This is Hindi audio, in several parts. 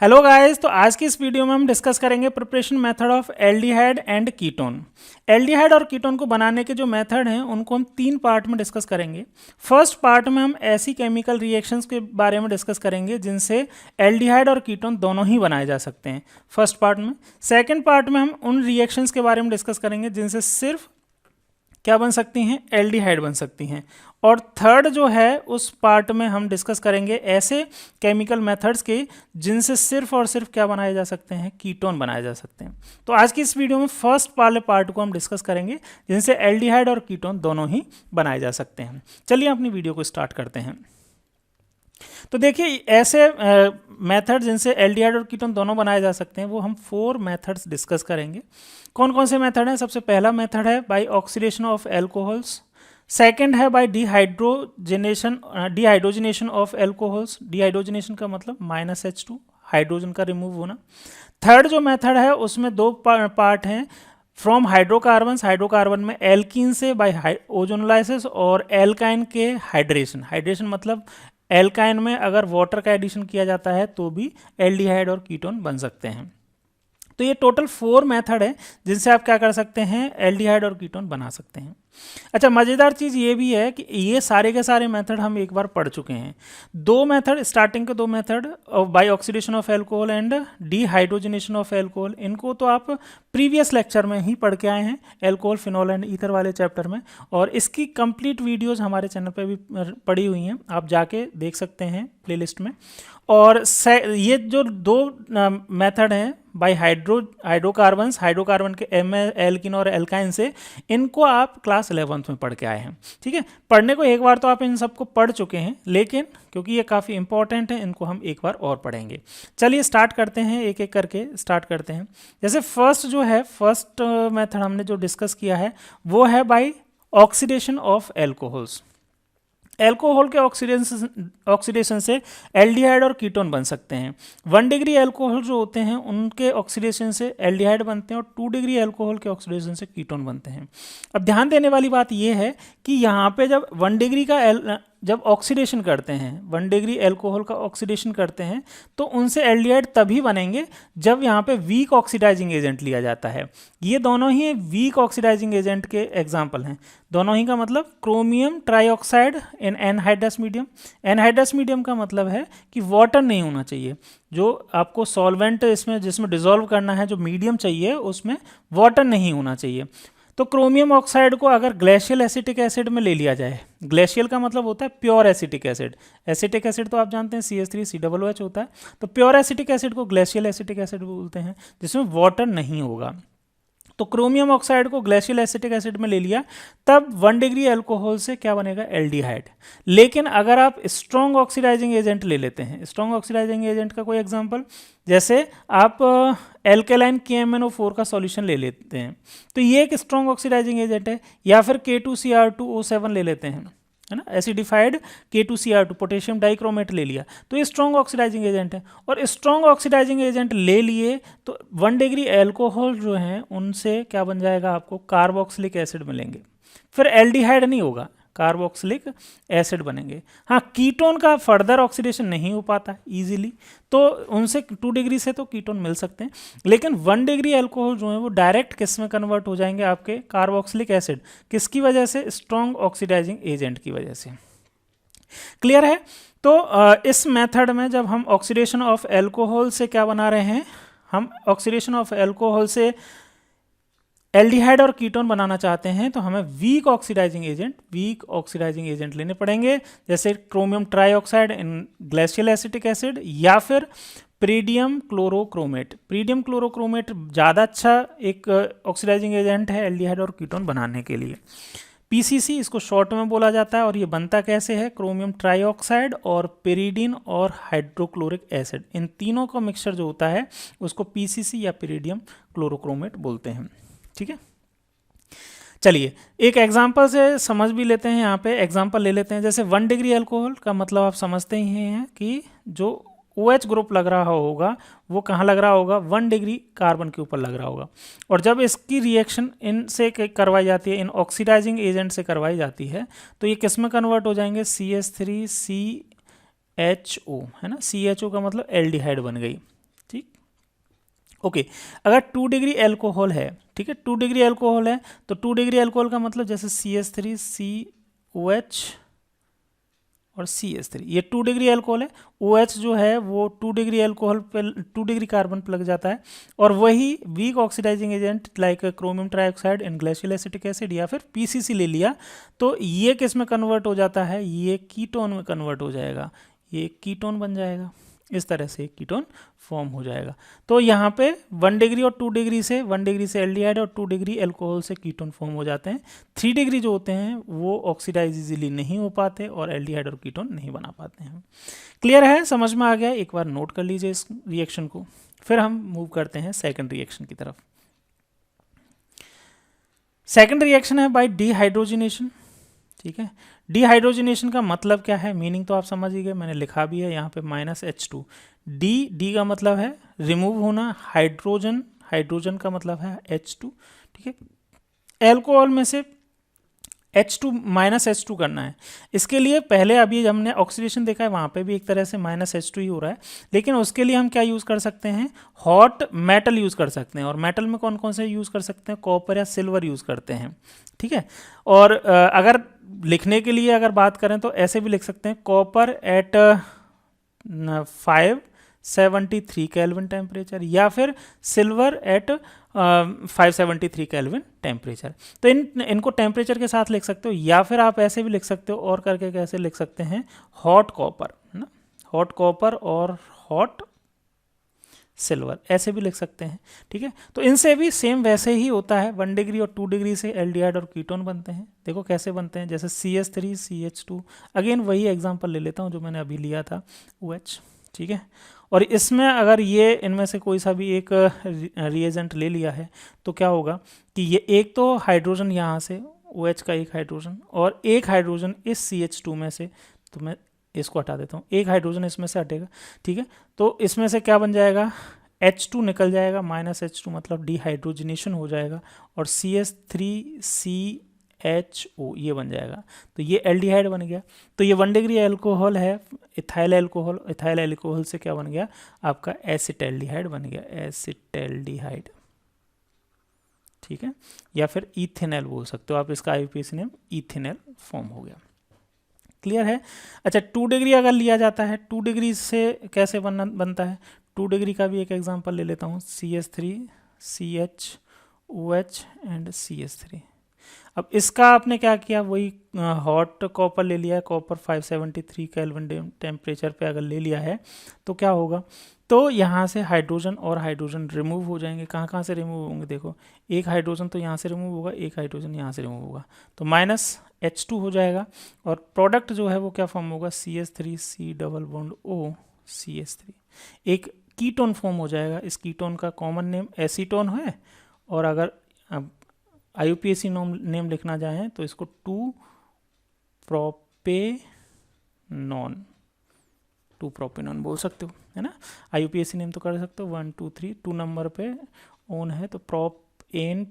हेलो गाइस, तो आज की इस वीडियो में हम डिस्कस करेंगे preparation method of aldehyde and ketone. Aldehyde और कीटोन को बनाने के जो मेथड हैं उनको हम 3 पार्ट में डिस्कस करेंगे। फर्स्ट पार्ट में हम ऐसी केमिकल रिएक्शंस के बारे में डिस्कस करेंगे जिनसे एल्डिहाइड और कीटोन दोनों ही बनाए जा सकते हैं फर्स्ट पार्ट में। सेकेंड पार्ट में हम उन रिएक्शंस के बारे में डिस्कस करेंगे जिनसे सिर्फ क्या बन सकती हैं, एल्डिहाइड बन सकती हैं। और थर्ड जो है उस पार्ट में हम डिस्कस करेंगे ऐसे केमिकल मेथड्स के जिनसे सिर्फ और सिर्फ क्या बनाए जा सकते हैं, कीटोन बनाए जा सकते हैं। तो आज की इस वीडियो में फर्स्ट वाले पार्ट को हम डिस्कस करेंगे जिनसे एल्डिहाइड और कीटोन दोनों ही बनाए जा सकते हैं। चलिए अपनी वीडियो को स्टार्ट करते हैं। तो देखिए ऐसे मेथड जिनसे एल्डिहाइड और कीटोन दोनों बनाए जा सकते हैं वो हम 4 मेथड्स डिस्कस करेंगे। कौन कौन से मेथड हैं? सबसे पहला मेथड है by oxidation of alcohols. Second है by dehydrogenation of alcohols. Dehydrogenation का मतलब -H2, हाइड्रोजन का रिमूव होना। थर्ड जो मेथड है उसमें 2 पार्ट हैं, फ्रॉम हाइड्रोकार्बन्स, हाइड्रोकार्बन में एल्कीन से बाय ओजोनोलाइसिस, और एल्काइन के हाइड्रेशन। हाइड्रेशन मतलब एल्काइन में अगर वाटर का एडिशन किया जाता है तो भी एल्डिहाइड और कीटोन बन सकते हैं। तो ये टोटल 4 मेथड है जिनसे आप क्या कर सकते हैं, एल्डिहाइड और कीटोन बना सकते हैं। अच्छा, मज़ेदार चीज़ ये भी है कि ये सारे के सारे मेथड हम एक बार पढ़ चुके हैं। 2 मेथड, स्टार्टिंग के 2 method by oxidation of alcohol and dehydrogenation of alcohol, इनको तो आप प्रीवियस लेक्चर में ही पढ़ के आए हैं, एल्कोहल, फिनॉल एंड ईथर वाले चैप्टर में, और इसकी कंप्लीट वीडियोज़ हमारे चैनल पर भी पड़ी हुई हैं, आप जाके देख सकते हैं प्लेलिस्ट में। और ये जो 2 मेथड हैं बाय हाइड्रोकार्बन्स, हाइड्रोकार्बन के एल्किन और एल्काइन से, इनको आप क्लास 11th में पढ़ के आए हैं। ठीक है, पढ़ने को एक बार तो आप इन सबको पढ़ चुके हैं, लेकिन क्योंकि ये काफ़ी इंपॉर्टेंट है इनको हम एक बार और पढ़ेंगे। चलिए स्टार्ट करते हैं, एक एक करके स्टार्ट करते हैं। जैसे फर्स्ट मेथड हमने जो डिस्कस किया है वो है by oxidation of alcohols. Alcohol के ऑक्सीडेशन से एल्डिहाइड और कीटोन बन सकते हैं। 1 डिग्री एल्कोहल जो होते हैं उनके ऑक्सीडेशन से एल्डिहाइड बनते हैं, और 2 डिग्री एल्कोहल के ऑक्सीडेशन से कीटोन बनते हैं। अब ध्यान देने वाली बात यह है कि यहाँ पे जब 1 डिग्री का जब ऑक्सीडेशन करते हैं, 1 डिग्री एल्कोहल का ऑक्सीडेशन करते हैं, तो उनसे एल्डिहाइड तभी बनेंगे जब यहाँ पे वीक ऑक्सीडाइजिंग एजेंट लिया जाता है। ये दोनों ही वीक ऑक्सीडाइजिंग एजेंट के एग्जाम्पल हैं। दोनों ही का मतलब क्रोमियम ट्राईऑक्साइड इन एनहाइड्रस मीडियम। एनहाइड्रस मीडियम का मतलब है कि वाटर नहीं होना चाहिए, जो आपको सॉल्वेंट इसमें जिसमें डिसॉल्व करना है, जो मीडियम चाहिए उसमें वाटर नहीं होना चाहिए। तो क्रोमियम ऑक्साइड को अगर ग्लेशियल एसिटिक एसिड में ले लिया जाए, ग्लेशियल का मतलब होता है pure acetic acid. Acetic acid तो आप जानते हैं CH3COOH होता है, तो प्योर एसिटिक एसिड को ग्लेशियल एसिटिक एसिड बोलते हैं, जिसमें वाटर नहीं होगा। तो क्रोमियम ऑक्साइड को ग्लेशियल एसिटिक एसिड में ले लिया, तब 1 डिग्री एल्कोहल से क्या बनेगा, एल्डिहाइड। लेकिन अगर आप स्ट्रॉन्ग ऑक्सीडाइजिंग एजेंट ले लेते हैं, स्ट्रॉन्ग ऑक्सीडाइजिंग एजेंट का कोई एग्जांपल, जैसे आप एल्केलाइन KMnO4 का सॉल्यूशन ले लेते हैं, तो ये एक स्ट्रॉन्ग ऑक्सीडाइजिंग एजेंट है। या फिर K2Cr2O7 ले लेते हैं, है ना, एसिडिफाइड K2Cr2, पोटेशियम डाइक्रोमेट ले लिया, तो ये स्ट्रॉन्ग ऑक्सीडाइजिंग एजेंट है। और स्ट्रॉन्ग ऑक्सीडाइजिंग एजेंट ले लिए तो 1 डिग्री एल्कोहल जो हैं उनसे क्या बन जाएगा, आपको कार्बोक्सिलिक एसिड मिलेंगे। फिर एल्डिहाइड नहीं होगा, कार्बोक्सिलिक एसिड बनेंगे। हाँ, कीटोन का फर्दर ऑक्सीडेशन नहीं हो पाता इजीली, तो उनसे 2 डिग्री से तो कीटोन मिल सकते हैं, लेकिन 1 डिग्री एल्कोहल जो है वो डायरेक्ट किस में कन्वर्ट हो जाएंगे, आपके कार्बोक्सिलिक एसिड। किसकी वजह से? स्ट्रॉन्ग ऑक्सीडाइजिंग एजेंट की वजह से। क्लियर है? तो इस मेथड में जब हम ऑक्सीडेशन ऑफ एल्कोहल से क्या बना रहे हैं, हम ऑक्सीडेशन ऑफ एल्कोहल से एल्डिहाइड और कीटोन बनाना चाहते हैं, तो हमें वीक ऑक्सीडाइजिंग एजेंट लेने पड़ेंगे, जैसे क्रोमियम ट्राईऑक्साइड इन ग्लेशियल एसिटिक एसिड, या फिर पीरिडियम क्लोरोक्रोमेट। पीरिडियम क्लोरोक्रोमेट ज़्यादा अच्छा एक ऑक्सीडाइजिंग एजेंट है एल्डिहाइड और कीटोन बनाने के लिए। PCC इसको शॉर्ट में बोला जाता है, और ये बनता कैसे है, क्रोमियम ट्राईऑक्साइड और पेरिडीन और हाइड्रोक्लोरिक एसिड, इन तीनों का मिक्सचर जो होता है उसको PCC या पीरिडियम क्लोरोक्रोमेट बोलते हैं। ठीक है, चलिए एक एग्जांपल से समझ भी लेते हैं। यहाँ पे एग्जांपल ले लेते हैं, जैसे 1 डिग्री अल्कोहल का मतलब आप समझते ही हैं कि जो OH ग्रुप लग रहा होगा वो कहाँ लग रहा होगा, 1 डिग्री कार्बन के ऊपर लग रहा होगा। और जब इसकी रिएक्शन इनसे करवाई जाती है, इन ऑक्सीडाइजिंग एजेंट से करवाई जाती है, तो ये किस में कन्वर्ट हो जाएंगे, CH3CHO, है ना, CHO का मतलब एल्डिहाइड बन गई। ओके अगर 2 डिग्री एल्कोहल है, ठीक है, 2 डिग्री एल्कोहल है तो 2 डिग्री एल्कोहल का मतलब जैसे CH3 COH और CH3, ये 2 डिग्री एल्कोहल है। OH जो है वो 2 डिग्री एल्कोहल पे 2 डिग्री कार्बन पे लग जाता है, और वही weak oxidising agent like chromium trioxide and glacial acetic acid या फिर PCC ले लिया तो ये किस में कन्वर्ट हो जाता है, ये कीटोन में कन्वर्ट हो जाएगा, ये कीटोन बन जाएगा, इस तरह से कीटोन फॉर्म हो जाएगा। तो यहाँ पे 1 डिग्री और 2 डिग्री से 1 डिग्री से एल्डिहाइड और 2 डिग्री एल्कोहल से कीटोन फॉर्म हो जाते हैं। 3 डिग्री जो होते हैं वो ऑक्सीडाइज इजीली नहीं हो पाते और एल्डिहाइड और कीटोन नहीं बना पाते हैं। क्लियर है, समझ में आ गया? एक बार नोट कर लीजिए इस रिएक्शन को, फिर हम मूव करते हैं सेकेंड रिएक्शन की तरफ। सेकेंड रिएक्शन है बाय डिहाइड्रोजिनेशन, ठीक है। डिहाइड्रोजिनेशन का मतलब क्या है, मीनिंग तो आप समझ ही गए, मैंने लिखा भी है यहाँ पे -H2। डी का मतलब है रिमूव होना, हाइड्रोजन का मतलब है H2, ठीक है। एल्कोहल में से H2 -H2 करना है। इसके लिए पहले अभी हमने ऑक्सीडेशन देखा है, वहाँ पे भी एक तरह से -H2 ही हो रहा है, लेकिन उसके लिए हम क्या यूज़ कर सकते हैं, हॉट मेटल यूज़ कर सकते हैं। और मेटल में कौन कौन से यूज़ कर सकते हैं, कॉपर या सिल्वर यूज़ करते हैं, ठीक है। और अगर लिखने के लिए अगर बात करें तो ऐसे भी लिख सकते हैं, कॉपर एट 573 केल्विन टेम्परेचर या फिर सिल्वर एट 573 केल्विन टेम्परेचर। तो इनको टेम्परेचर के साथ लिख सकते हो, या फिर आप ऐसे भी लिख सकते हो, और करके कैसे लिख सकते हैं, हॉट कॉपर, है ना, हॉट कॉपर और हॉट सिल्वर, ऐसे भी लिख सकते हैं, ठीक है। तो इनसे भी सेम वैसे ही होता है, 1 डिग्री और 2 डिग्री से एल्डिहाइड और कीटोन बनते हैं। देखो कैसे बनते हैं, जैसे CH3 CH2, अगेन वही एग्जांपल ले लेता हूँ जो मैंने अभी लिया था, OH, ठीक है। और इसमें अगर ये इनमें से कोई सा भी एक रिएजेंट ले लिया है तो क्या होगा कि ये एक तो हाइड्रोजन यहाँ से, OH का एक हाइड्रोजन और एक हाइड्रोजन इस CH2 में से, तो मैं इसको हटा देता हूँ, एक हाइड्रोजन इसमें से हटेगा, ठीक है। तो इसमें से क्या बन जाएगा, H2 निकल जाएगा, -H2 मतलब डिहाइड्रोजिनेशन हो जाएगा, और CH3CHO ये बन जाएगा, तो ये एल्डिहाइड बन गया। तो ये 1 डिग्री एल्कोहल है, इथाइल एल्कोहल से क्या बन गया, आपका एसिटैल्डिहाइड बन गया, एसिटैल्डिहाइड, ठीक है, या फिर इथेनॉल बोल सकते हो आप, इसका IUPAC नेम इथेनॉल फॉर्म हो गया। क्लियर है? अच्छा, 2 डिग्री अगर लिया जाता है, 2 डिग्री से कैसे बनता है, 2 डिग्री का भी एक एग्जांपल ले लेता हूँ, CH3 CHOH एंड CH3। अब इसका आपने क्या किया, वही हॉट कॉपर ले लिया है, कॉपर 573 केल्विन टेम्परेचर पे अगर ले लिया है तो क्या होगा, तो यहाँ से हाइड्रोजन और हाइड्रोजन रिमूव हो जाएंगे। कहाँ कहाँ से रिमूव होंगे, देखो एक हाइड्रोजन तो यहाँ से रिमूव होगा, एक हाइड्रोजन यहाँ से रिमूव होगा, तो -H2 हो जाएगा, और प्रोडक्ट जो है वो क्या फॉर्म होगा, CH3C double bond O CH3, एक कीटोन फॉर्म हो जाएगा। इस कीटोन का कॉमन नेम एसीटोन है, और अगर IUPAC नेम लिखना चाहें तो इसको 2-प्रोपेनॉन बोल सकते हो, है ना। IUPAC नेम तो कर सकते हो, 1 2 3, 2 नंबर पे ओन है तो प्रोपेन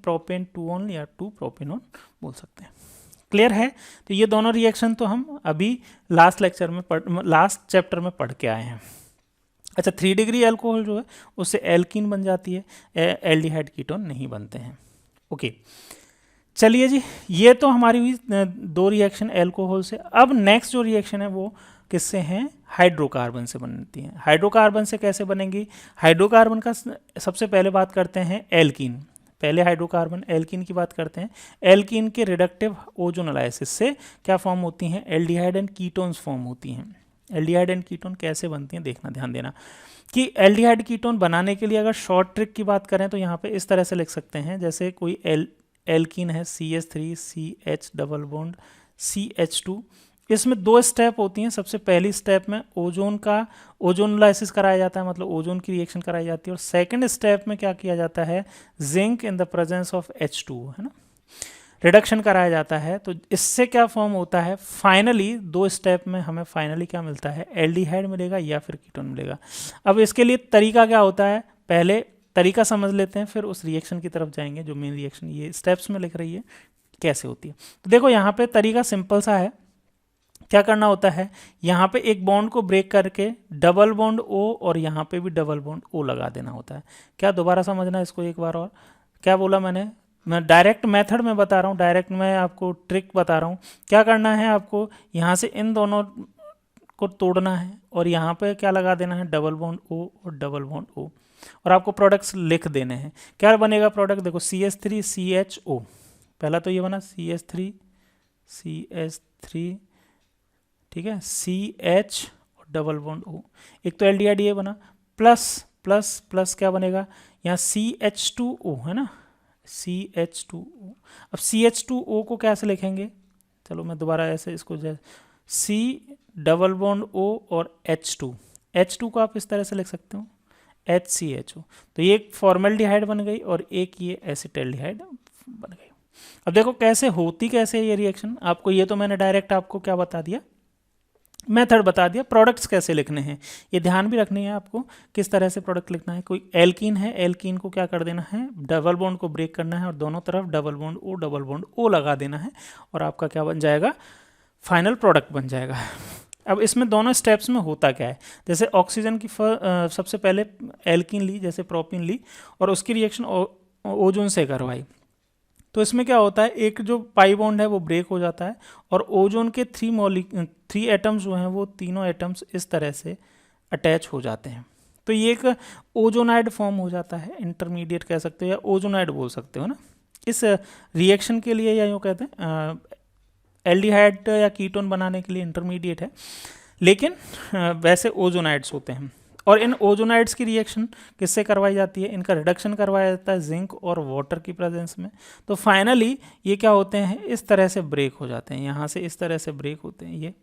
2 ऑन या 2-प्रोपेनॉन बोल सकते हैं। क्लियर है? तो ये दोनों रिएक्शन तो हम अभी लास्ट चैप्टर में पढ़ के आए हैं। अच्छा, 3 डिग्री एल्कोहल जो है उससे एल्कीन बन जाती है, एल्डिहाइड कीटोन नहीं बनते हैं। ओके, चलिए जी, ये तो हमारी हुई 2 रिएक्शन एल्कोहल से। अब नेक्स्ट जो रिएक्शन है वो किससे हैं, हाइड्रोकार्बन से बनती हैं। हाइड्रोकार्बन से कैसे बनेंगी, हाइड्रोकार्बन का सबसे पहले बात करते हैं एल्कीन, पहले हाइड्रोकार्बन एल्कीन की बात करते हैं। एल्कीन के रिडक्टिव ओजोनोलाइसिस से क्या फॉर्म होती हैं, एल्डिहाइड एंड कीटोन्स फॉर्म होती हैं। एल्डिहाइड एंड कीटोन कैसे बनती हैं देखना, ध्यान देना कि एल्डिहाइड कीटोन बनाने के लिए अगर शॉर्ट ट्रिक की बात करें तो यहाँ पे इस तरह से लिख सकते हैं, जैसे कोई एल्कीन है CH3 CH double bond CH2, इसमें 2 स्टेप होती हैं। सबसे पहली स्टेप में ओजोन का ओजोनोलाइसिस कराया जाता है, मतलब ओजोन की रिएक्शन कराई जाती है, और सेकंड स्टेप में क्या किया जाता है, zinc in the presence of H2, है ना, रिडक्शन कराया जाता है। तो इससे क्या फॉर्म होता है, फाइनली 2 स्टेप में हमें फाइनली क्या मिलता है, एल्डिहाइड मिलेगा या फिर कीटोन मिलेगा। अब इसके लिए तरीका क्या होता है, पहले तरीका समझ लेते हैं, फिर उस रिएक्शन की तरफ जाएंगे जो मेन रिएक्शन ये स्टेप्स में लिख रही है कैसे होती है। तो देखो यहाँ पे तरीका सिंपल सा है क्या करना होता है, यहाँ पे एक बॉन्ड को ब्रेक करके डबल बॉन्ड O और यहाँ पे भी डबल बॉन्ड O लगा देना होता है। क्या दोबारा समझना इसको एक बार और, क्या बोला मैंने, मैं डायरेक्ट मेथड में बता रहा हूँ, डायरेक्ट मैं आपको ट्रिक बता रहा हूँ। क्या करना है आपको, यहाँ से इन दोनों को तोड़ना है और यहाँ पे क्या लगा देना है, डबल बॉन्ड O और डबल बॉन्ड O, और आपको प्रोडक्ट्स लिख देने हैं। क्या बनेगा प्रोडक्ट, देखो CH3 CHO, पहला तो ये बना CH3 CH3, ठीक है, CH और डबल बॉन्ड O, एक तो एल्डिहाइड ये बना, प्लस प्लस प्लस क्या बनेगा, यहाँ CH2O है ना, CH2O। अब CH2O को कैसे लिखेंगे, चलो मैं दोबारा ऐसे इसको C डबल बॉन्ड O और H2 को आप इस तरह से लिख सकते हो HCHO। तो ये एक फॉर्मल्डिहाइड बन गई और एक ये एसिटल्डिहाइड बन गई। अब देखो कैसे होती कैसे ये रिएक्शन, आपको ये तो मैंने डायरेक्ट आपको क्या बता दिया, मेथड बता दिया। प्रोडक्ट्स कैसे लिखने हैं ये ध्यान भी रखनी है आपको, किस तरह से प्रोडक्ट लिखना है। कोई एल्कीन है, एल्कीन को क्या कर देना है, डबल बॉन्ड को ब्रेक करना है और दोनों तरफ डबल बॉन्ड O लगा देना है और आपका क्या बन जाएगा, फाइनल प्रोडक्ट बन जाएगा। अब इसमें दोनों स्टेप्स में होता क्या है, जैसे ऑक्सीजन की सबसे पहले एल्कीन ली, जैसे प्रोपिन ली और उसकी रिएक्शन ओजोन से करवाई, तो इसमें क्या होता है, एक जो पाई बॉन्ड है वो ब्रेक हो जाता है और ओजोन के 3 एटम्स जो हैं वो तीनों एटम्स इस तरह से अटैच हो जाते हैं। तो ये एक ओजोनाइड फॉर्म हो जाता है, इंटरमीडिएट कह सकते हो या ओजोनाइड बोल सकते हो ना। इस रिएक्शन के लिए या यूँ कहते हैं एल्डिहाइड या कीटोन बनाने के लिए इंटरमीडिएट है, लेकिन वैसे ओजोनाइड्स होते हैं। और इन ओजोनाइड्स की रिएक्शन किससे करवाई जाती है, इनका रिडक्शन करवाया जाता है जिंक और वाटर की प्रेजेंस में। तो फाइनली ये क्या होते हैं, इस तरह से ब्रेक हो जाते हैं, यहाँ से इस तरह से ब्रेक होते हैं ये,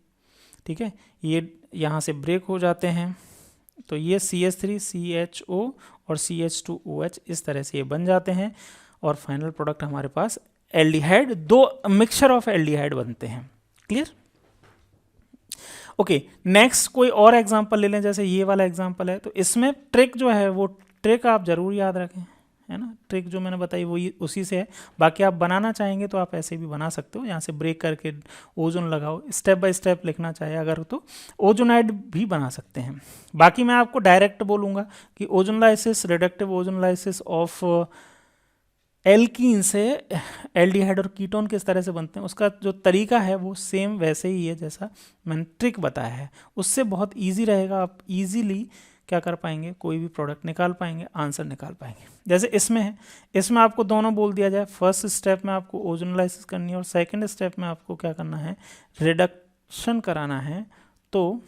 ठीक है, ये यहाँ से ब्रेक हो जाते हैं। तो ये CH3 CHO और CH2OH इस तरह से ये बन जाते हैं और फाइनल प्रोडक्ट हमारे पास एल्डिहाइड, दो मिक्सचर ऑफ एल्डिहाइड बनते हैं। Clear, okay. नेक्स्ट कोई और एग्जांपल ले लें, जैसे ये वाला एग्जांपल है, तो इसमें ट्रिक जो है वो ट्रिक आप जरूर याद रखें, है ना। ट्रिक जो मैंने बताई वो उसी से है, बाकी आप बनाना चाहेंगे तो आप ऐसे भी बना सकते हो, यहाँ से ब्रेक करके ओजोन लगाओ, स्टेप बाय स्टेप लिखना चाहे अगर तो ओजोनाइड भी बना सकते हैं। बाकी मैं आपको डायरेक्ट बोलूँगा कि ओजोनलाइसिस, रिडक्टिव ओजोनलाइसिस ऑफ एल्कीन से एल्डिहाइड और कीटोन किस तरह से बनते हैं, उसका जो तरीका है वो सेम वैसे ही है जैसा मैंने ट्रिक बताया है। उससे बहुत इजी रहेगा, आप इजीली क्या कर पाएंगे, कोई भी प्रोडक्ट निकाल पाएंगे, आंसर निकाल पाएंगे। जैसे इसमें है, इसमें आपको दोनों बोल दिया जाए, फर्स्ट स्टेप में आपको ओजोनलाइसिस करनी है और सेकेंड स्टेप में आपको क्या करना है, रिडक्शन कराना है। तो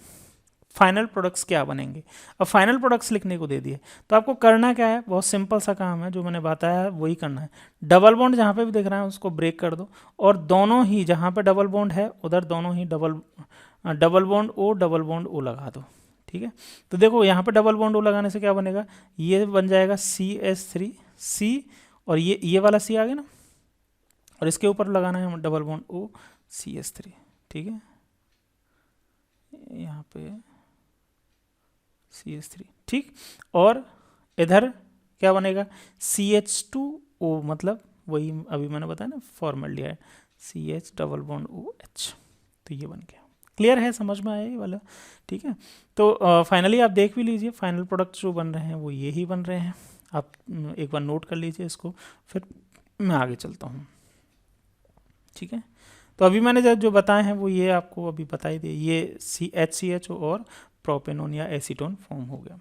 फाइनल प्रोडक्ट्स क्या बनेंगे, अब फाइनल प्रोडक्ट्स लिखने को दे दिए तो आपको करना क्या है, बहुत सिंपल सा काम है, जो मैंने बताया है वही करना है। डबल बॉन्ड जहाँ पे भी दिख रहा है उसको ब्रेक कर दो और दोनों ही जहाँ पे डबल बॉन्ड है उधर दोनों ही डबल बॉन्ड O लगा दो, ठीक है। तो देखो यहाँ पे डबल बॉन्ड O लगाने से क्या बनेगा, ये बन जाएगा CH3 C और ये वाला C आ गया ना, और इसके ऊपर लगाना है डबल बॉन्ड O CH3, ठीक है, यहाँ पे CH3, ठीक। और इधर क्या बनेगा, CH2O, मतलब वही अभी मैंने बताया ना formaldehyde, CH double bond OH, तो ये बन गया। क्लियर है, समझ में आया ये वाला, ठीक है। तो फाइनली आप देख भी लीजिए, फाइनल प्रोडक्ट्स जो बन रहे हैं वो ये ही बन रहे हैं। आप एक बार नोट कर लीजिए इसको, फिर मैं आगे चलता हूँ, ठीक है। तो अभी मैंने जो बताए हैं वो ये आपको अभी बता ही दिए, ये HCHO और प्रोपेनोन या एसीटोन फॉर्म हो गया।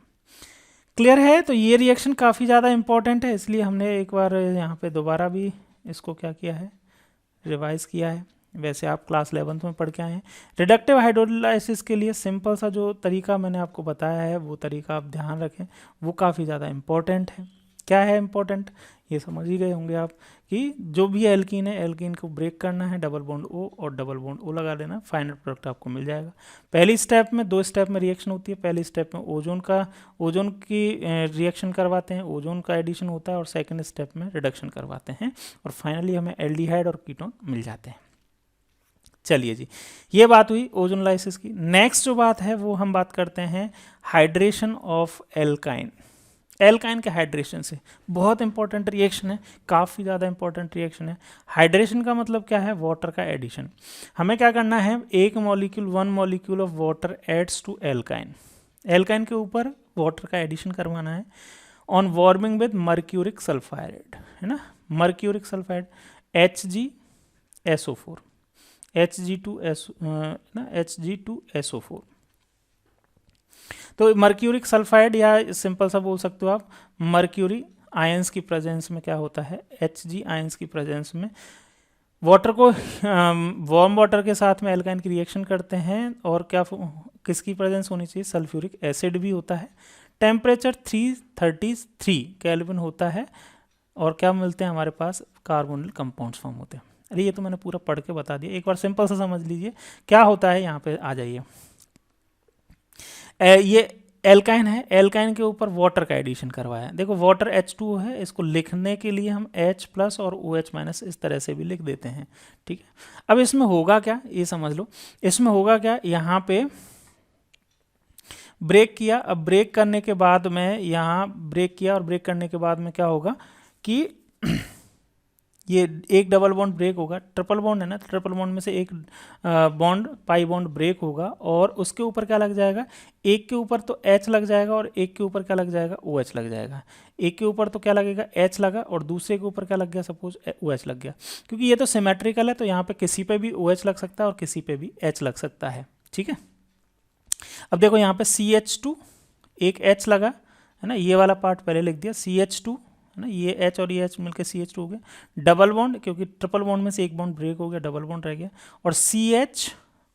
क्लियर है, तो ये रिएक्शन काफ़ी ज़्यादा इंपॉर्टेंट है, इसलिए हमने एक बार यहाँ पे दोबारा भी इसको क्या किया है, रिवाइज किया है। वैसे आप क्लास 11th में पढ़ के आए हैं। रिडक्टिव हाइड्रोलाइसिस के लिए सिंपल सा जो तरीका मैंने आपको बताया है वो तरीका आप ध्यान रखें, वो काफ़ी ज़्यादा इम्पॉर्टेंट है। क्या है इम्पोर्टेंट, ये समझ ही गए होंगे आप कि जो भी एल्कीन है, एल्कीन को ब्रेक करना है, डबल बॉन्ड O और डबल बॉन्ड O लगा देना, फाइनल प्रोडक्ट आपको मिल जाएगा। पहली स्टेप में, 2 स्टेप में रिएक्शन होती है। पहली स्टेप में ओजोन की रिएक्शन करवाते हैं, ओजोन का एडिशन होता है, और सेकेंड स्टेप में रिडक्शन करवाते हैं, और फाइनली हमें एल्डिहाइड और कीटोन मिल जाते हैं। चलिए जी, ये बात हुई ओजोनलाइसिस की। नेक्स्ट जो बात है वो हम बात करते हैं हाइड्रेशन ऑफ एल्काइन। एल्काइन के हाइड्रेशन से। बहुत इंपॉर्टेंट रिएक्शन है, काफ़ी ज़्यादा इंपॉर्टेंट रिएक्शन है। हाइड्रेशन का मतलब क्या है? वाटर का एडिशन। हमें क्या करना है? एक molecule, 1 molecule of water adds to alkyne. Alkyne के ऊपर वाटर का एडिशन करवाना है on warming with mercuric sulphide, है ना, मर्क्यूरिक सल्फाइड HgSO4, Hg2SO4। तो मर्क्यूरिक सल्फाइड, या सिंपल सा बोल सकते हो आप, मर्क्यूरी आयंस की प्रेजेंस में क्या होता है? Hg आयंस की प्रेजेंस में वाटर को वार्म वाटर के साथ में एल्काइन की रिएक्शन करते हैं, और क्या किसकी प्रेजेंस होनी चाहिए? सल्फ्यूरिक एसिड भी होता है। टेम्परेचर 333 केल्विन होता है, और क्या मिलते हैं हमारे पास? कार्बोनिल कंपाउंड्स फॉर्म होते हैं। अरे ये तो मैंने पूरा पढ़ के बता दिया, एक बार सिंपल सा समझ लीजिए क्या होता है। यहाँ पे आ जाइए, ये एल्काइन है, एल्काइन के ऊपर वाटर का एडिशन करवाया है। देखो वाटर H2O है, इसको लिखने के लिए हम H+ और OH- इस तरह से भी लिख देते हैं, ठीक है। अब इसमें होगा क्या, ये समझ लो। इसमें होगा क्या, यहाँ पे ब्रेक किया, अब ब्रेक करने के बाद में यहाँ ब्रेक किया, और ब्रेक करने के बाद में क्या होगा कि ये एक डबल बॉन्ड ब्रेक होगा, ट्रिपल बॉन्ड है ना, ट्रिपल बॉन्ड में से एक बॉन्ड पाई बॉन्ड ब्रेक होगा, और उसके ऊपर क्या लग जाएगा? एक के ऊपर तो H लग जाएगा, और एक के ऊपर क्या लग जाएगा? OH लग जाएगा। एक के ऊपर तो क्या लगेगा? H लगा, और दूसरे के ऊपर क्या लग गया? सपोज OH लग गया। क्योंकि ये तो सिमेट्रिकल है, तो यहाँ पे किसी पे भी OH लग सकता है और किसी पे भी H लग सकता है, ठीक है। अब देखो यहाँ पे CH2, एक H लगा, है ना, ये वाला पार्ट पहले लिख दिया, CH2, है ना, ये H और ये H मिलकर CH2 हो गया। डबल बॉन्ड, क्योंकि ट्रिपल बॉन्ड में से एक बॉन्ड ब्रेक हो गया, डबल बॉन्ड रह गया, और CH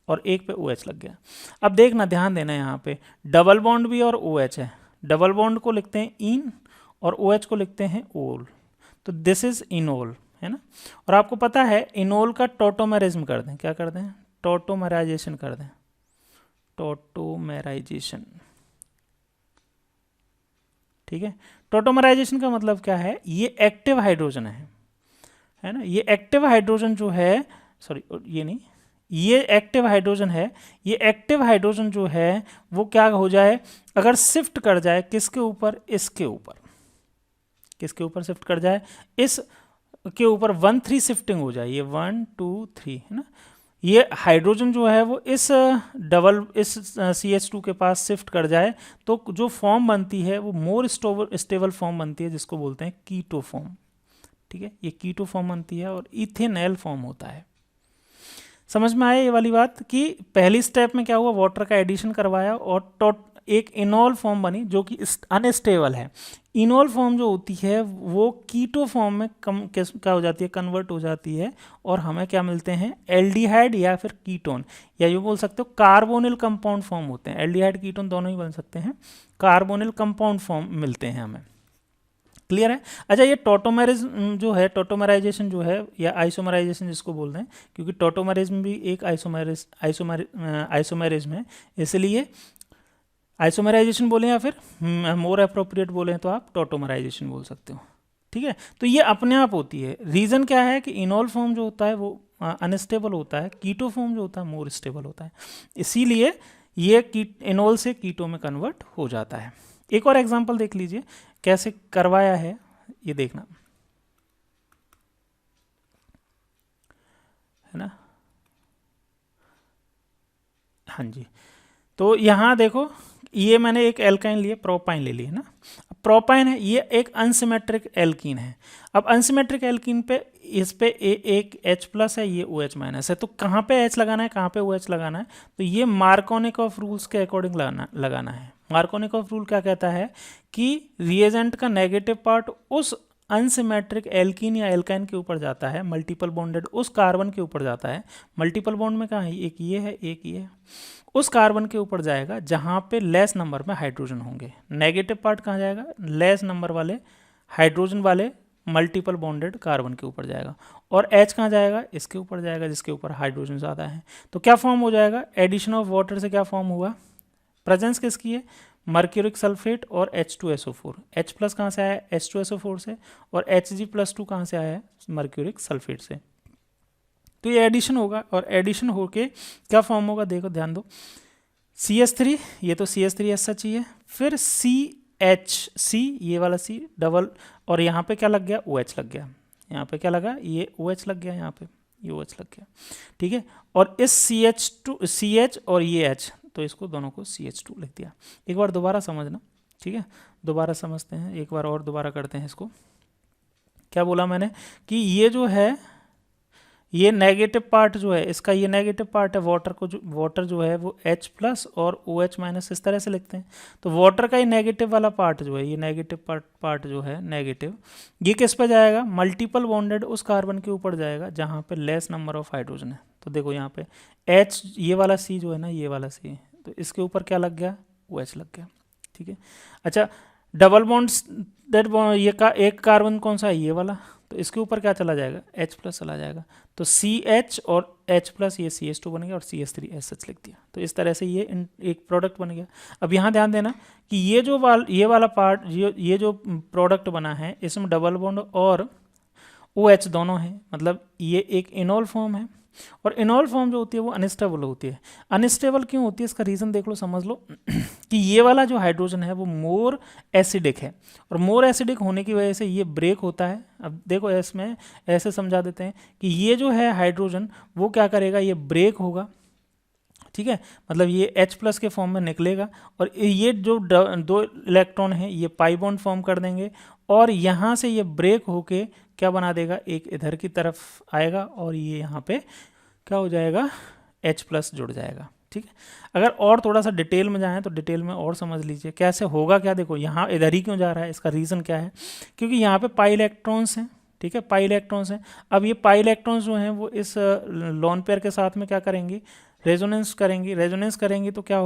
और एक पे OH लग गया। अब देखना, ध्यान देना, यहाँ पे डबल बॉन्ड भी और OH है। डबल बॉन्ड को लिखते हैं इन, और OH को लिखते हैं ओल, तो दिस इज इनोल, है ना। और आपको पता है इनोल का टोटोमेरिज्म कर दें, क्या कर दें? टोटोमेराइजेशन कर दें, टोटोमेराइजेशन, ठीक है। टोटोमराइजेशन का मतलब क्या है? ये एक्टिव हाइड्रोजन है ना, ये एक्टिव हाइड्रोजन जो है, सॉरी ये नहीं, ये एक्टिव हाइड्रोजन है। ये एक्टिव हाइड्रोजन जो है वो क्या हो जाए, अगर शिफ्ट कर जाए किसके ऊपर? इसके ऊपर। किसके ऊपर शिफ्ट कर जाए? इस के ऊपर 1-3 शिफ्टिंग हो जाए, ये 1 2 3, है ना। ये हाइड्रोजन जो है वो इस CH2 के पास शिफ्ट कर जाए, तो जो फॉर्म बनती है वो मोर स्टेबल फॉर्म बनती है, जिसको बोलते हैं कीटो फॉर्म, ठीक है। ये कीटो फॉर्म बनती है, और इथेनॉल फॉर्म होता है। समझ में आया ये वाली बात कि पहली स्टेप में क्या हुआ? वाटर का एडिशन करवाया, और एक इनोल फॉर्म बनी जो कि अनस्टेबल है। इनोल फॉर्म जो होती है वो कीटो फॉर्म में क्या हो जाती है? कन्वर्ट हो जाती है, और हमें क्या मिलते हैं? एल्डिहाइड या फिर कीटोन, या ये बोल सकते हो कार्बोनिल कंपाउंड फॉर्म होते हैं। एल्डिहाइड कीटोन दोनों ही बन सकते हैं, कार्बोनिल कंपाउंड फॉर्म मिलते हैं हमें। क्लियर है? अच्छा, ये टोटोमेरिज्म जो है, टोटोमराइजेशन जो है, या आइसोमराइजेशन जिसको बोल रहे हैं, क्योंकि टोटोमेरिज्म भी एक आइसोमेरिज्म है, इसलिए आइसोमराइजेशन बोलें, या फिर मोर अप्रोप्रिएट बोलें तो आप टोटोमराइजेशन बोल सकते हो, ठीक है। तो ये अपने आप होती है। रीज़न क्या है कि इनोल फॉर्म जो होता है वो अनस्टेबल होता है, कीटो फॉर्म जो होता है मोर स्टेबल होता है, इसीलिए ये इनोल से कीटो में कन्वर्ट हो जाता है। एक और एग्जांपल देख लीजिए कैसे करवाया है, ये देखना, है ना। हाँ जी, तो यहाँ देखो, ये मैंने एक एल्काइन लिए, प्रोपाइन ले लिया ना। प्रोपाइन है, ये एक अनसिमेट्रिक एल्कीन है। अब अनसिमेट्रिक एल्कीन पे इस पे एक H+ है, ये OH- है, तो कहाँ पे H लगाना है, कहाँ पे OH लगाना है? तो ये मार्कोनिकॉफ रूल्स के अकॉर्डिंग लगाना है। मार्कोनिकॉफ रूल क्या कहता है कि रिएजेंट का नेगेटिव पार्ट उस अनसिमेट्रिक एल्कीन या एल्काइन के ऊपर जाता है, मल्टीपल बॉन्डेड उस कार्बन के ऊपर जाता है। मल्टीपल बॉन्ड में कहाँ है? एक ये है, एक ये है, उस कार्बन के ऊपर जाएगा जहाँ पे लेस नंबर में हाइड्रोजन होंगे। नेगेटिव पार्ट कहाँ जाएगा? लेस नंबर वाले हाइड्रोजन वाले मल्टीपल बॉन्डेड कार्बन के ऊपर जाएगा। और H कहाँ जाएगा? इसके ऊपर जाएगा जिसके ऊपर हाइड्रोजन ज़्यादा है। तो क्या फॉर्म हो जाएगा? एडिशन ऑफ वाटर से क्या फॉर्म हुआ? प्रेजेंस किसकी है? मर्क्यूरिक सल्फेट और H2SO4। H+ कहाँ से आया? H2SO4 से। और Hg+2 कहाँ से आया है? मर्क्यूरिक सल्फेट से। तो ये एडिशन होगा, और एडिशन होके क्या फॉर्म होगा? देखो ध्यान दो, CH3, ये तो CH3 ऐसा चाहिए, फिर HC, ये वाला C डबल, और यहाँ पे क्या लग गया, OH लग गया, यहाँ पे क्या लगा, ये OH लग गया, यहाँ पे ये OH लग गया, ठीक है। और इस CH और ये H, तो इसको दोनों को CH2 लिख दिया। एक बार दोबारा समझना, ठीक है, दोबारा समझते हैं, एक बार और दोबारा करते हैं इसको। क्या बोला मैंने कि ये जो है, ये नेगेटिव पार्ट जो है इसका, ये नेगेटिव पार्ट है, वाटर जो है वो H प्लस और OH माइनस इस तरह से लिखते हैं। तो वाटर का ही नेगेटिव वाला पार्ट जो है, ये नेगेटिव पार्ट जो है नेगेटिव, ये किस पे जाएगा, मल्टीपल बॉन्डेड उस कार्बन के ऊपर जाएगा जहाँ पे लेस नंबर ऑफ हाइड्रोजन है। तो देखो यहाँ पे H, ये वाला C जो है ना, ये वाला C, तो इसके ऊपर क्या लग गया, OH लग गया, ठीक है। अच्छा, डबल बॉन्ड्स ये का एक कार्बन कौन सा है, ये वाला, तो इसके ऊपर क्या चला जाएगा, H प्लस चला जाएगा, तो CH और H प्लस ये CH2 बन गया और CH3 SH लिख दिया। तो इस तरह से ये एक प्रोडक्ट बन गया। अब यहाँ ध्यान देना कि ये वाला पार्ट, ये जो प्रोडक्ट बना है इसमें डबल बॉन्ड और OH दोनों हैं, मतलब ये एक इनॉल फॉर्म है। और इनॉल फॉर्म जो होती है वो अनस्टेबल होती है। अनस्टेबल क्यों होती है, इसका रीज़न देख लो, समझ लो कि ये वाला जो हाइड्रोजन है वो मोर एसिडिक है, और मोर एसिडिक होने की वजह से ये ब्रेक होता है। अब देखो इसमें ऐसे समझा देते हैं कि ये जो है हाइड्रोजन वो क्या करेगा, ये ब्रेक होगा, ठीक है, मतलब ये H प्लस के फॉर्म में निकलेगा, और ये जो दो इलेक्ट्रॉन हैं ये पाई बॉन्ड फॉर्म कर देंगे, और यहाँ से ये ब्रेक होके क्या बना देगा, एक इधर की तरफ आएगा, और ये यहाँ पे क्या हो जाएगा, H प्लस जुड़ जाएगा, ठीक है। अगर और थोड़ा सा डिटेल में जाएं तो डिटेल में और समझ लीजिए कैसे होगा। क्या देखो, यहाँ इधर ही क्यों जा रहा है, इसका रीज़न क्या है, क्योंकि यहाँ पे पाई इलेक्ट्रॉन्स हैं, ठीक है, पाई इलेक्ट्रॉन्स हैं। अब ये पाई इलेक्ट्रॉन्स जो हैं वो इस लोन पेयर के साथ में क्या करेंगे, रेजोनेंस करेंगी। रेजोनेंस करेंगी तो क्या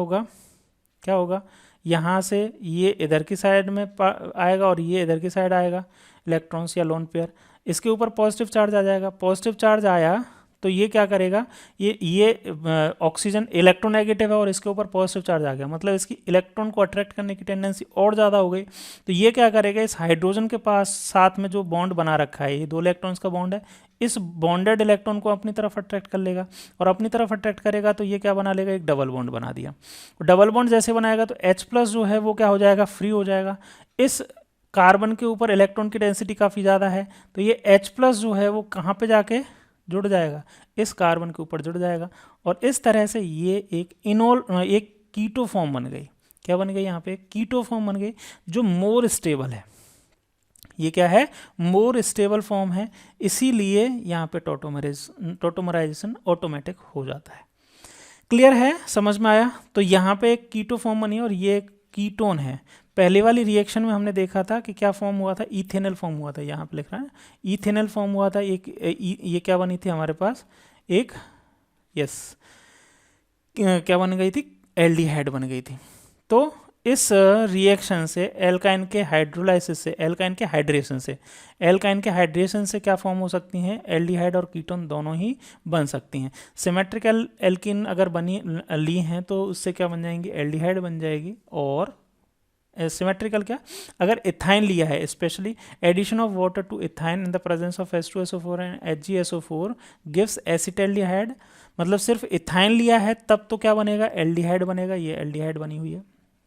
होगा, यहाँ से ये इधर की साइड में आएगा और ये इधर की साइड आएगा, इलेक्ट्रॉन्स या लोन पेयर। इसके ऊपर पॉजिटिव चार्ज आ जाएगा, पॉजिटिव चार्ज आया तो ये क्या करेगा, ये ऑक्सीजन इलेक्ट्रोनेगेटिव है और इसके ऊपर पॉजिटिव चार्ज आ गया, मतलब इसकी इलेक्ट्रॉन को अट्रैक्ट करने की टेंडेंसी और ज़्यादा हो गई। तो ये क्या करेगा, इस हाइड्रोजन के पास साथ में जो बॉन्ड बना रखा है, ये दो इलेक्ट्रॉन्स का बॉन्ड है, इस बॉन्डेड इलेक्ट्रॉन को अपनी तरफ अट्रैक्ट कर लेगा, और अपनी तरफ अट्रैक्ट करेगा तो ये क्या बना लेगा, एक डबल बॉन्ड बना दिया। डबल बॉन्ड जैसे बनाएगा तो H प्लस जो है वो क्या हो जाएगा, फ्री हो जाएगा। इस कार्बन के ऊपर इलेक्ट्रॉन की डेंसिटी काफ़ी ज़्यादा है, तो ये H प्लस जो है वो कहाँ पे जाके जुड़ जाएगा, इस कार्बन के ऊपर जुड़ जाएगा, और इस तरह से ये एक कीटो फॉर्म बन गई। क्या बन गई, यहाँ पे कीटो फॉर्म बन गई जो मोर स्टेबल है। ये क्या है, मोर स्टेबल फॉर्म है, इसीलिए यहाँ पे टॉटोमराइजेशन ऑटोमेटिक हो जाता है। क्लियर है, समझ में आया। तो यहाँ पे एक कीटो फॉर्म बनी और ये एक कीटोन है। पहले वाली रिएक्शन में हमने देखा था कि क्या फॉर्म हुआ था, इथेनॉल फॉर्म हुआ था, यहाँ पे लिख रहा है इथेनॉल फॉर्म हुआ था। ये क्या बनी थी हमारे पास, एक क्या बन गई थी, एल्डिहाइड बन गई थी। तो इस रिएक्शन से एल्काइन के हाइड्रोलाइसिस से, एल्काइन के हाइड्रेशन से क्या फॉर्म हो सकती हैं, एल्डिहाइड और कीटोन दोनों ही बन सकती हैं। सिमेट्रिकल एल्किन अगर ली हैं तो उससे क्या बन जाएंगी, एल्डिहाइड बन जाएगी। और सिमेट्रिकल क्या, अगर इथाइन लिया है, specially addition of water to ethyne in the presence of H2SO4 and HgSO4 gives acetaldehyde, मतलब सिर्फ इथाइन लिया है तब तो क्या बनेगा, एल्डिहाइड बनेगा। ये एल्डिहाइड बनी हुई है,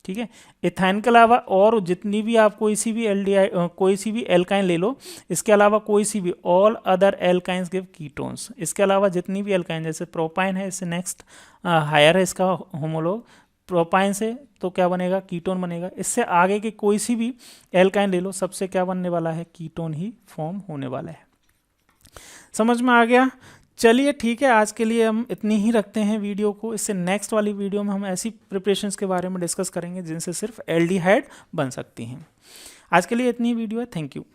ठीक है। इथाइन के अलावा और जितनी भी आप कोई सी भी एल्काइन ले लो, इसके अलावा कोई सी भी, all other alkynes give ketones. इसके अलावा जितनी भी एल्काइन, जैसे प्रोपाइन है, इससे नेक्स्ट हायर है इसका होमोलॉग, प्रोपाइन से तो क्या बनेगा, कीटोन बनेगा। इससे आगे के कोई सी भी एल्काइन ले लो, सबसे क्या बनने वाला है, कीटोन ही फॉर्म होने वाला है। समझ में आ गया। चलिए ठीक है, आज के लिए हम इतनी ही रखते हैं वीडियो को। इससे नेक्स्ट वाली वीडियो में हम ऐसी प्रिपरेशंस के बारे में डिस्कस करेंगे जिनसे सिर्फ एल्डिहाइड बन सकती हैं। आज के लिए इतनी ही वीडियो है। Thank you.